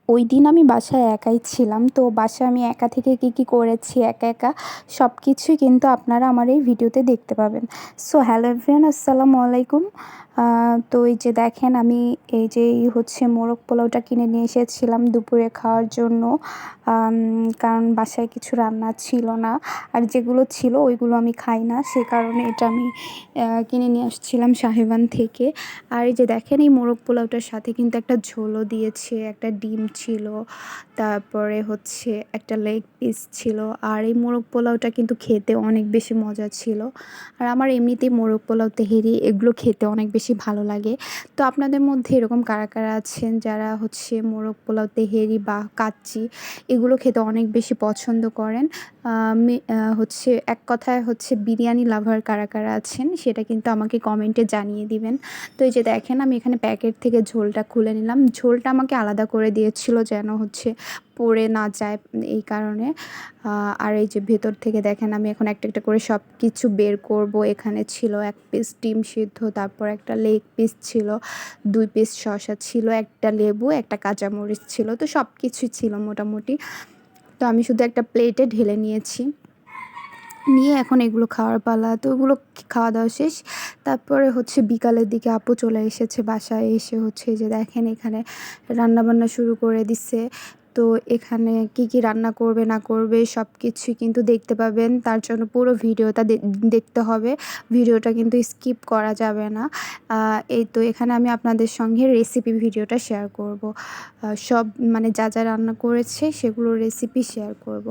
ওই দিন আমি বাসায় একাই ছিলাম। তো বাসায় আমি একা থেকে কী করেছি একা সব কিছুই কিন্তু আপনারা আমার এই ভিডিওতে দেখতে পাবেন। সো হ্যালো এভরিওয়ান, আসসালামু আলাইকুম। তো এই যে দেখেন আমি এই যে হচ্ছে মোরগ পোলাওটা কিনে নিয়ে এসেছিলাম দুপুরে খাওয়ার জন্য। কারণ বাসায় কিছু রান্না ছিল না। আর যেগুলো ছিল ওইগুলো আমি খাই না। সে কারণে এটা আমি কিনে নিয়ে আসছিলাম সাহেবান থেকে। আর এই যে দেখেন এই মোরগ পোলাওটার সাথে কিন্তু একটা ঝোলও দিয়েছে, একটা ডিম ছিল, তারপরে হচ্ছে একটা লেগ পিস ছিল। আর এই মোরগ পোলাওটা কিন্তু খেতে অনেক বেশি মজা ছিল। আর আমার এমনিতেই মোরগ পোলাও, তেহেরি এগুলো খেতে অনেক বেশি ভালো লাগে। তো আপনাদের মধ্যে এরকম কারা আছেন যারা হচ্ছে মোরগ পোলাও, তেহেরি বা কাচ্চি এগুলো খেতে অনেক বেশি পছন্দ করেন? হচ্ছে এক কথায় হচ্ছে বিরিয়ানি লাভার কারা আছেন সেটা কিন্তু আমাকে কমেন্টে জানিয়ে দিবেন। তো এই যে দেখেন আমি এখানে প্যাকেট থেকে ঝোলটা খুলে নিলাম। ঝোলটা আমাকে আলাদা করে দিয়েছিল যেন হচ্ছে পড়ে না যায় এই কারণে। আর এই যে ভেতর থেকে দেখেন আমি এখন একটা করে সব কিছু বের করব। এখানে ছিল ১ পিস ডিম সিদ্ধ, তারপর একটা লেগ পিস ছিল, ২ পিস শসা ছিল, একটা লেবু, একটা কাঁচামরিচ ছিল। তো সব কিছুই ছিল মোটামুটি। তো আমি শুধু একটা প্লেটে ঢেলে নিয়েছি। নিয়ে এখন এগুলো খাওয়ার পালা। তো ওগুলো খাওয়া দাওয়া শেষ। তারপরে হচ্ছে বিকালের দিকে আপু চলে এসেছে বাসায়। এসে হচ্ছে এই যে দেখেন এখানে রান্নাবান্না শুরু করে দিছে। তো এখানে কি রান্না করবে না করবে সব কিছুই কিন্তু দেখতে পাবেন। তার জন্য পুরো ভিডিওটা দেখতে হবে। ভিডিওটা কিন্তু স্কিপ করা যাবে না। এই তো এখানে আমি আপনাদের সঙ্গে রেসিপি ভিডিওটা শেয়ার করব। সব মানে যা রান্না করেছে সেগুলোর রেসিপি শেয়ার করব।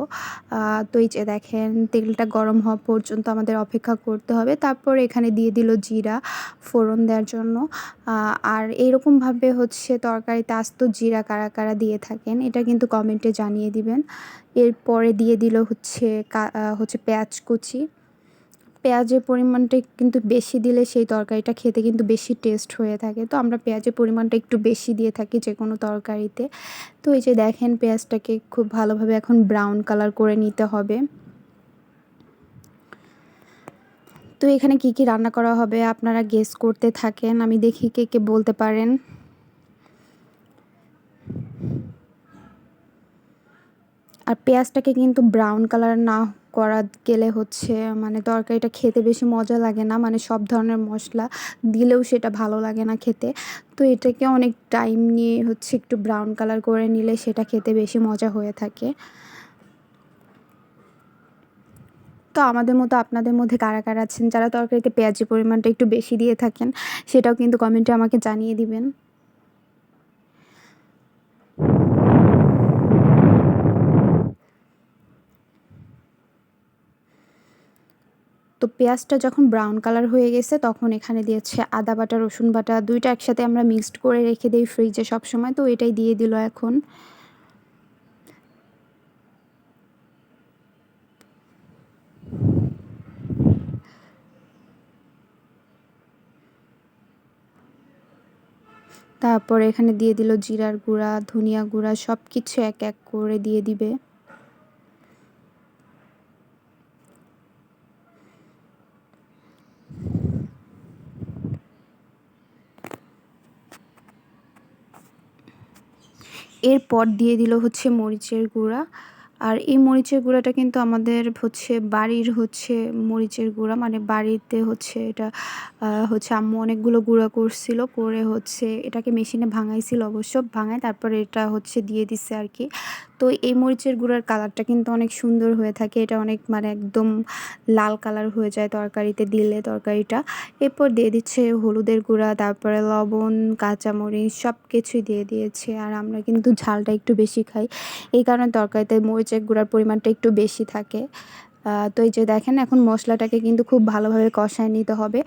তো এই যে দেখেন তেলটা গরম হওয়া পর্যন্ত আমাদের অপেক্ষা করতে হবে। তারপর এখানে দিয়ে দিল জিরা ফোড়ন দেওয়ার জন্য। আর এইরকমভাবে হচ্ছে তরকারিতে আস্ত জিরা কারা দিয়ে থাকেন এটা কিন্তু কমেন্টে জানিয়ে দিবেন। এরপরে দিয়ে দিল হচ্ছে পেঁয়াজ কুচি। পেঁয়াজের পরিমাণটা কিন্তু বেশি দিলে সেই তরকারিটা খেতে কিন্তু বেশি টেস্ট হয়ে থাকে। তো আমরা পেঁয়াজের পরিমাণটা একটু বেশি দিয়ে থাকি যেকোনো তরকারিতে। তো এই যে দেখেন পেঁয়াজটাকে খুব ভালোভাবে এখন ব্রাউন কালার করে নিতে হবে। তো এখানে কি রান্না করা হবে আপনারা গেস করতে থাকেন। আমি দেখি কে বলতে পারেন। আর পেঁয়াজটাকে কিন্তু ব্রাউন কালার না করা গেলে হচ্ছে মানে তরকারিটা খেতে বেশি মজা লাগে না। মানে সব ধরনের মশলা দিলেও সেটা ভালো লাগে না খেতে। তো এটাকে অনেক টাইম নিয়ে হচ্ছে একটু ব্রাউন কালার করে নিলে সেটা খেতে বেশি মজা হয়ে থাকে। তো আমাদের মতো আপনাদের মধ্যে কারা আছেন যারা তরকারিতে পেঁয়াজের পরিমাণটা একটু বেশি দিয়ে থাকেন সেটাও কিন্তু কমেন্টে আমাকে জানিয়ে দিবেন। তো পেঁয়াজটা যখন ব্রাউন কালার হয়ে গেছে তখন এখানে দিয়েছে আদা বাটা, রসুন বাটা ২ টা একসাথে আমরা মিক্সড করে রেখে দেই ফ্রিজে সবসময়। তো এটাই দিয়ে দিল এখন। তারপরে এখানে দিয়ে দিল জিরার গুঁড়া, ধনিয়া গুঁড়া সব কিছু এক করে দিয়ে দিবে। এরপর দিয়ে দিল হচ্ছে মরিচের গুঁড়া। আর এই মরিচের গুঁড়াটা কিন্তু আমাদের হচ্ছে বাড়ির হচ্ছে মরিচের গুঁড়া। মানে বাড়িতে হচ্ছে এটা হচ্ছে আম্মু অনেকগুলো গুঁড়া করছিল। করে হচ্ছে এটাকে মেশিনে ভাঙাইছিল অবশ্য। ভাঙায় তারপরে এটা হচ্ছে দিয়ে দিছে আরকি। তো এই মরিচের গুঁড়ার কালারটা কিন্তু অনেক সুন্দর হয়ে থাকে। এটা অনেক মানে একদম লাল কালার হয়ে যায় তরকারিতে দিলে তরকারিটা। এরপর দিয়ে দিচ্ছে হলুদের গুঁড়া, তারপরে লবণ, কাঁচামরিচ সব কিছুই দিয়ে দিয়েছে। আর আমরা কিন্তু ঝালটা একটু বেশি খাই। এই কারণে তরকারিতে মরিচের গুঁড়ার পরিমাণটা একটু বেশি থাকে। তো এই যে দেখেন এখন মশলাটাকে কিন্তু খুব ভালোভাবে কষায় নিতে হবে।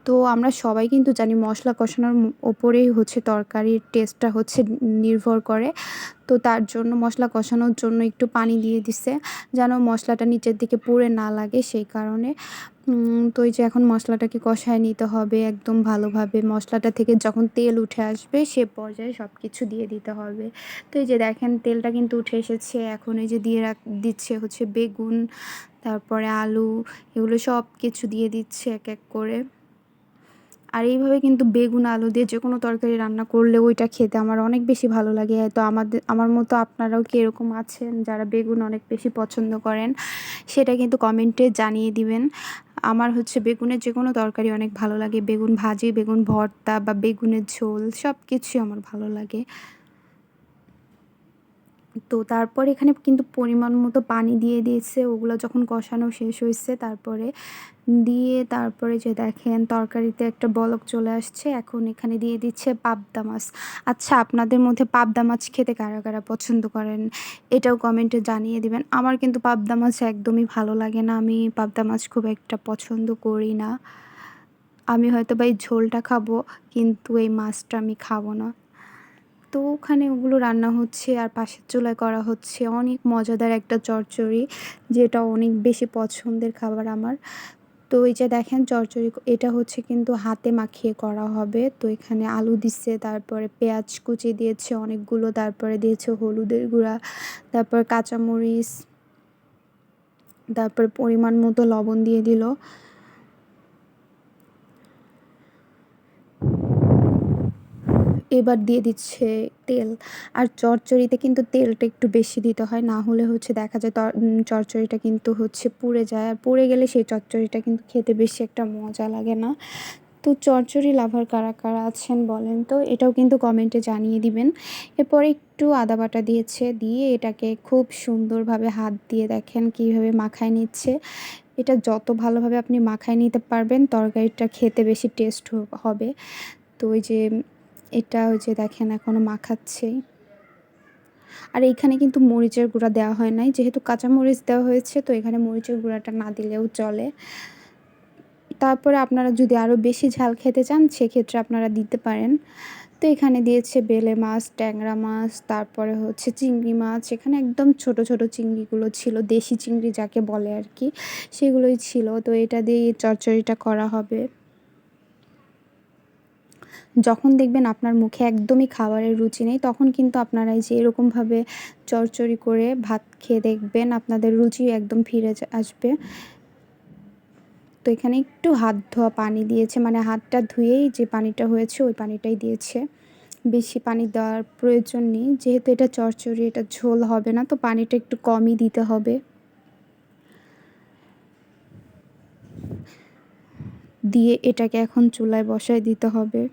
তো আমরা সবাই কিন্তু জানি মশলা কষানোর ওপরেই হচ্ছে তরকারির টেস্টটা হচ্ছে নির্ভর করে। তো তার জন্য মশলা কষানোর জন্য একটু পানি দিয়ে দিছে যেন মশলাটা নিচের দিকে পুড়ে না লাগে সেই কারণে। তো এই যে এখন মশলাটাকে কষায় নিতে হবে একদম ভালোভাবে। মশলাটা থেকে যখন তেল উঠে আসবে সে পর্যায়ে সব কিছু দিয়ে দিতে হবে। তো এই যে দেখেন তেলটা কিন্তু উঠে এসেছে। এখন এই যে দিচ্ছে হচ্ছে বেগুন, তারপরে আলু এগুলো সব কিছু দিয়ে দিচ্ছে এক করে। আর এইভাবে কিন্তু বেগুন আলু দিয়ে যে কোনো তরকারি রান্না করলে ওইটা খেতে আমার অনেক বেশি ভালো লাগে। তো আমার মতো আপনারাও কি এরকম আছেন যারা বেগুন অনেক বেশি পছন্দ করেন, সেটা কিন্তু কমেন্টে জানিয়ে দিবেন। আমার হচ্ছে বেগুনের যে কোনো তরকারি অনেক ভালো লাগে, বেগুন ভাজি, বেগুন ভর্তা বা বেগুনের ঝোল সব কিছুই আমার ভালো লাগে। তো তারপর এখানে কিন্তু পরিমাণ মতো পানি দিয়ে দিয়েছে, ওগুলো যখন কষানো শেষ হয়েছে তারপরে যে দেখেন তরকারিতে একটা বলক চলে আসছে। এখন এখানে দিয়ে দিচ্ছে পাবদা মাছ। আচ্ছা, আপনাদের মধ্যে পাবদা মাছ খেতে কারা কারা পছন্দ করেন এটাও কমেন্টে জানিয়ে দিবেন। আমার কিন্তু পাবদা মাছ একদমই ভালো লাগে না, আমি পাবদা মাছ খুব একটা পছন্দ করি না। আমি হয়তো বা এই ঝোলটা খাবো, কিন্তু এই মাছটা আমি খাবো না। তো ওখানে ওগুলো রান্না হচ্ছে আর পাশের চুলায় করা হচ্ছে অনেক মজাদার একটা চচ্চড়ি, যেটা অনেক বেশি পছন্দের খাবার আমার। তো এই যে দেখেন চচ্চড়ি, এটা হচ্ছে কিন্তু হাতে মাখিয়ে করা হবে। তো এখানে আলু দিচ্ছে, তারপরে পেঁয়াজ কুচি দিয়েছে অনেকগুলো, তারপরে দিয়েছে হলুদের গুঁড়া, তারপর কাঁচামরিচ, তারপর পরিমাণ মতো লবণ দিয়ে দিল। এবার দিয়ে দিচ্ছে তেল। আর চচ্চড়িতে কিন্তু তেলটা একটু বেশি দিতে হয়, না হলে হচ্ছে দেখা যায় চচ্চড়িটা কিন্তু হচ্ছে পুড়ে যায়, আর পুড়ে গেলে সেই চচ্চড়িটা কিন্তু খেতে বেশি একটা মজা লাগে না। তো চচ্চড়ি লাভার কারা কারা আছেন বলেন তো, এটাও কিন্তু কমেন্টে জানিয়ে দিবেন। এরপরে একটু আদা বাটা দিয়েছে, দিয়ে এটাকে খুব সুন্দরভাবে হাত দিয়ে দেখেন কীভাবে মাখায় নিচ্ছে। এটা যত ভালোভাবে আপনি মাখায় নিতে পারবেন তরকারিটা খেতে বেশি টেস্ট হবে। তো ওই যে এটা ওই যে দেখেন এখনও মাখাচ্ছেই। আর এইখানে কিন্তু মরিচের গুঁড়া দেওয়া হয় নাই, যেহেতু কাঁচা মরিচ দেওয়া হয়েছে তো এখানে মরিচের গুঁড়াটা না দিলেও চলে। তারপরে আপনারা যদি আরও বেশি ঝাল খেতে চান সেক্ষেত্রে আপনারা দিতে পারেন। তো এখানে দিয়েছে বেলে মাছ, ট্যাংরা মাছ, তারপরে হচ্ছে চিংড়ি মাছ। এখানে একদম ছোট ছোট চিংড়িগুলো ছিল, দেশি চিংড়ি যাকে বলে আর কি, সেগুলোই ছিল। তো এটা দিয়ে চচ্চড়িটা করা হবে। যখন দেখবেন আপনার মুখে একদমই খাবারের রুচি নেই, তখন কিন্তু আপনারা এই যে এরকমভাবে চচ্চড়ি করে ভাত খেয়ে দেখবেন, আপনাদের রুচি একদম ফিরে আসবে। তো এখানে একটু হাত ধোয়া পানি দিয়েছে, মানে হাতটা ধুয়েই যে পানিটা হয়েছে ওই পানিটাই দিয়েছে, বেশি পানি দেওয়ার প্রয়োজন নেই, যেহেতু এটা চচ্চড়ি, এটা ঝোল হবে না, তো পানিটা একটু কমই দিতে হবে। দিয়ে এটাকে এখন চুলায় বসায় দিতে হবে।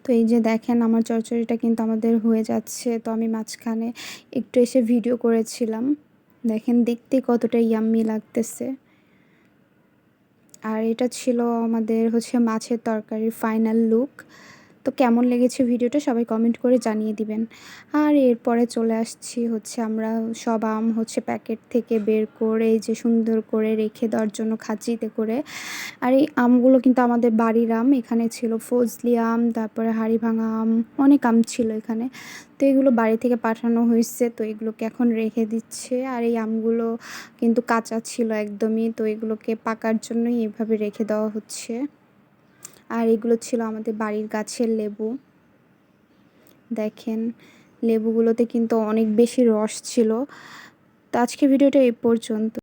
তো এই যে দেখেন আমার চচ্চড়িটা কিন্তু আমাদের হয়ে যাচ্ছে। তো আমি মাঝখানে একটু এসে ভিডিও করেছিলাম, দেখেন দেখতে কতটা ইয়াম্মি লাগতেছে। আর এটা ছিল আমাদের হচ্ছে মাছের তরকারির ফাইনাল লুক। তো কেমন লেগেছে ভিডিওটা সবাই কমেন্ট করে জানিয়ে দিবেন। আর এরপরে চলে আসছি হচ্ছে আমরা সব আম হচ্ছে প্যাকেট থেকে বের করে এই যে সুন্দর করে রেখে দেওয়ার জন্য খাঁচিতে করে। আর এই আমগুলো কিন্তু আমাদের বাড়ির আম, এখানে ছিল ফজলি আম, তারপরে হাড়িভাঙা আম, অনেক আম ছিল এখানে। তো এগুলো বাড়ি থেকে পাঠানো হয়েছে, তো এগুলোকে এখন রেখে দিচ্ছে। আর এই আমগুলো কিন্তু কাঁচা ছিল একদমই, তো এগুলোকে পাকার জন্যই এভাবে রেখে দেওয়া হচ্ছে। আর এগুলো ছিল আমাদের বাড়ির গাছের লেবু, দেখেন লেবুগুলোতে কিন্তু অনেক বেশি রস ছিল। তো আজকে ভিডিওটা এই পর্যন্ত।